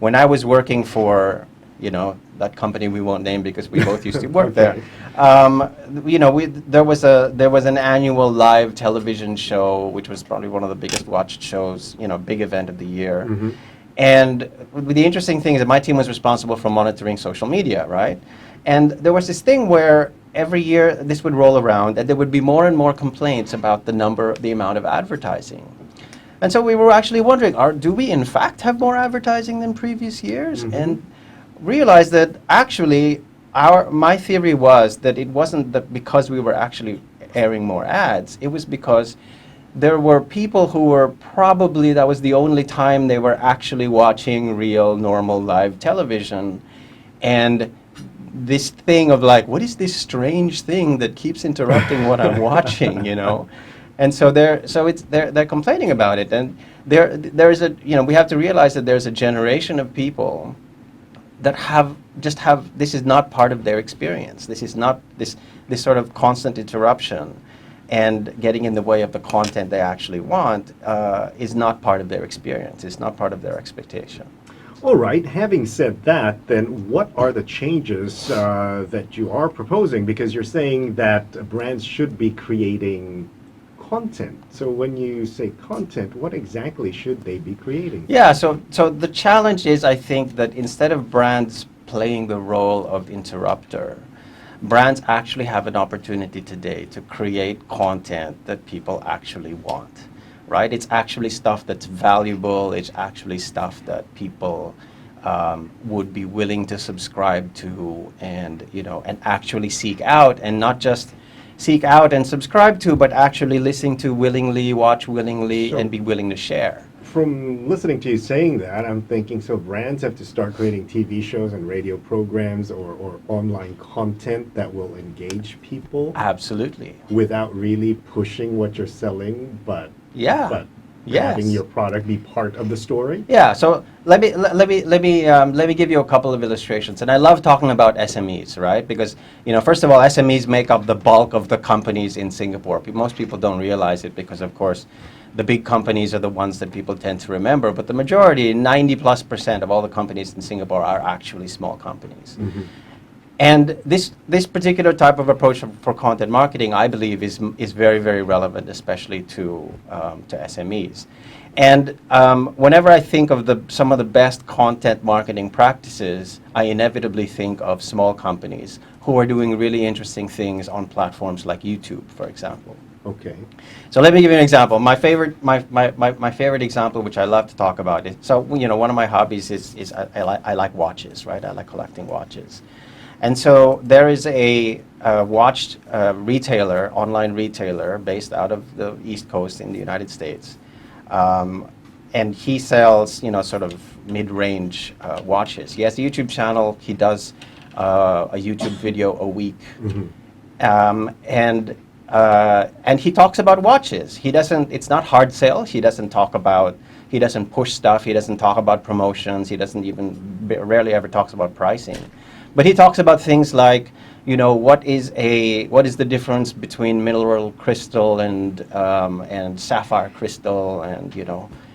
when I was working for, that company we won't name because we both used to work Okay. there was an annual live television show, which was probably one of the biggest watched shows, big event of the year. Mm-hmm. And the interesting thing is that my team was responsible for monitoring social media, right? And there was this thing where every year this would roll around and there would be more and more complaints about the amount of advertising. And so we were actually wondering, do we in fact have more advertising than previous years? Mm-hmm. And realized that actually my theory was that it wasn't that because we were actually airing more ads, it was because there were people who were probably, that was the only time they were actually watching real, normal, live television. And this thing of like, what is this strange thing that keeps interrupting what I'm watching, And so they're complaining about it. And there is we have to realize that there's a generation of people that this is not part of their experience. This is not this sort of constant interruption and getting in the way of the content they actually want is not part of their experience. It's not part of their expectation. All right. Having said that, then what are the changes that you are proposing? Because you're saying that brands should be creating content. So when you say content, what exactly should they be creating? Yeah, so the challenge is, I think, that instead of brands playing the role of interrupter, brands actually have an opportunity today to create content that people actually want, right? It's actually stuff that's valuable. It's actually stuff that people would be willing to subscribe to and actually seek out, and not just seek out and subscribe to, but actually listen to willingly, watch willingly, and be willing to share. From listening to you saying that, I'm thinking, so brands have to start creating TV shows and radio programs or online content that will engage people? Absolutely. Without really pushing what you're selling, but having your product be part of the story? Yeah, so let me give you a couple of illustrations. And I love talking about SMEs, right? Because, first of all, SMEs make up the bulk of the companies in Singapore. Most people don't realize it because, of course, the big companies are the ones that people tend to remember. But the majority, 90+% of all the companies in Singapore are actually small companies. Mm-hmm. And this particular type of approach for content marketing, I believe, is very, very relevant, especially to SMEs. And whenever I think of some of the best content marketing practices, I inevitably think of small companies who are doing really interesting things on platforms like YouTube, for example. Okay. So let me give you an example. My favorite example, which I love to talk about, is one of my hobbies is I like watches, right? I like collecting watches. And so there is a watch retailer, online retailer, based out of the East Coast in the United States. And he sells, sort of mid-range watches. He has a YouTube channel. He does a YouTube video a week. Mm-hmm. And he talks about watches. It's not hard sell. He doesn't push stuff. He doesn't talk about promotions. He doesn't rarely ever talks about pricing. But he talks about things like, what is the difference between mineral crystal and sapphire crystal, and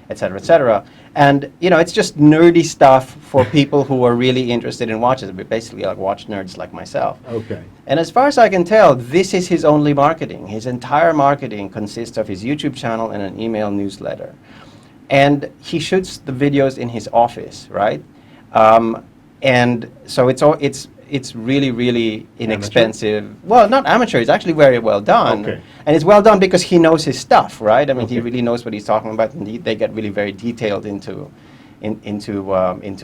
et cetera, et cetera. And it's just nerdy stuff for people who are really interested in watches, basically like watch nerds like myself. Okay. And as far as I can tell, this is his only marketing. His entire marketing consists of his YouTube channel and an email newsletter. And he shoots the videos in his office, right? And so it's really, really inexpensive. Amateur? Well, not amateur. It's actually very well done. Okay. And it's well done because he knows his stuff, right? I mean, Okay. he really knows what he's talking about, and they get really very detailed into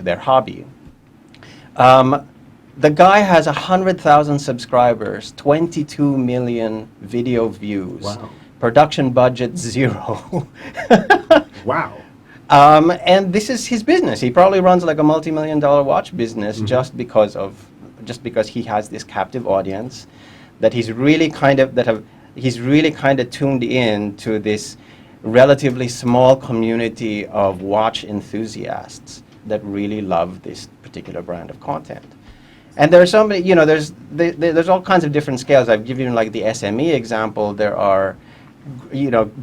their hobby. The guy has 100,000 subscribers, 22 million video views. Wow. Production budget 0. Wow. And this is his business. He probably runs like a multi-million-dollar watch business just because he has this captive audience that he's really kind of tuned in to this relatively small community of watch enthusiasts that really love this particular brand of content. And there are so many, there's all kinds of different scales. I've given you like the SME example. There are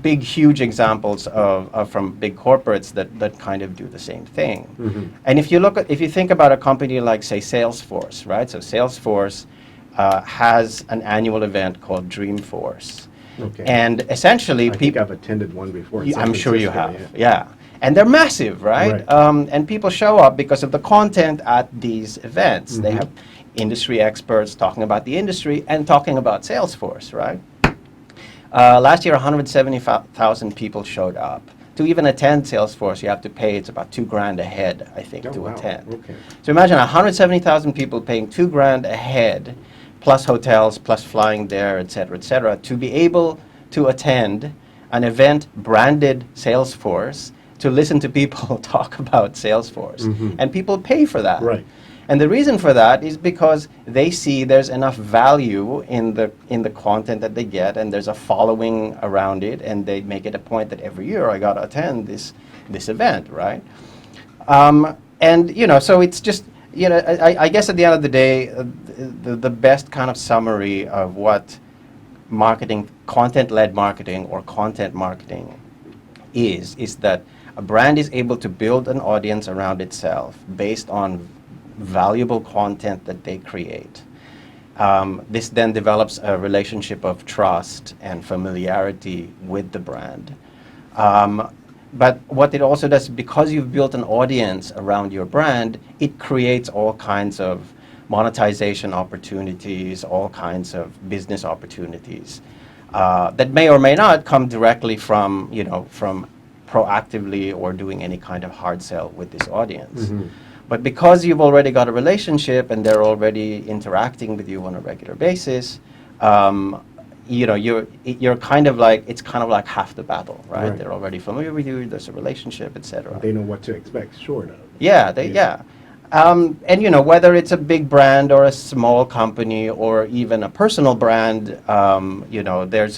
big, huge examples of from big corporates that kind of do the same thing. And if you think about a company like, say, Salesforce, right? So Salesforce has an annual event called Dreamforce. Okay. And essentially, I think I've attended one before in San I'm sure you Francisco, have, yeah. And they're massive, right? Right. And people show up because of the content at these events. They have industry experts talking about the industry and talking about Salesforce, right? Last year, 170,000 people showed up. To even attend Salesforce, you have to pay, it's about $2,000 a head, I think, Oh, to wow. attend. Okay. So imagine 170,000 people paying $2,000 a head, plus hotels, plus flying there, et cetera, to be able to attend an event branded Salesforce, to listen to people talk about Salesforce. And people pay for that. Right. And the reason for that is because they see there's enough value in the content that they get, and there's a following around it, and they make it a point that every year I got to attend this event, right? And so it's just I guess at the end of the day, the best kind of summary of what content-led marketing or content marketing is that a brand is able to build an audience around itself based on valuable content that they create. This then develops a relationship of trust and familiarity with the brand. But what it also does, because you've built an audience around your brand, it creates all kinds of monetization opportunities, all kinds of business opportunities that may or may not come directly from proactively or doing any kind of hard sell with this audience. But because you've already got a relationship and they're already interacting with you on a regular basis, you're kind of like, it's kind of like half the battle, right? They're already familiar with you, there's a relationship, etc. They know what to expect, short of. Yeah. And whether it's a big brand or a small company or even a personal brand, there's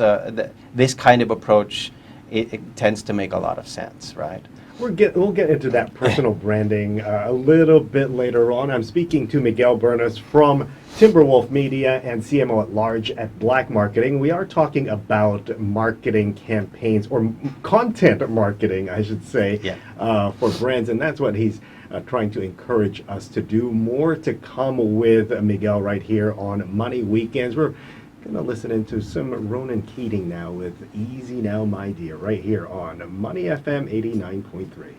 this kind of approach, it tends to make a lot of sense, right? We'll get into that personal branding a little bit later on. I'm speaking to Miguel Bernas from Timberwolf Media and CMO at large at Black Marketing. We are talking about marketing campaigns, or content marketing, I should say, for brands, and that's what he's trying to encourage us to do. More to come with Miguel right here on Money Weekends. We're going to listen into some Ronan Keating now with Easy Now, My Dear, right here on Money FM 89.3.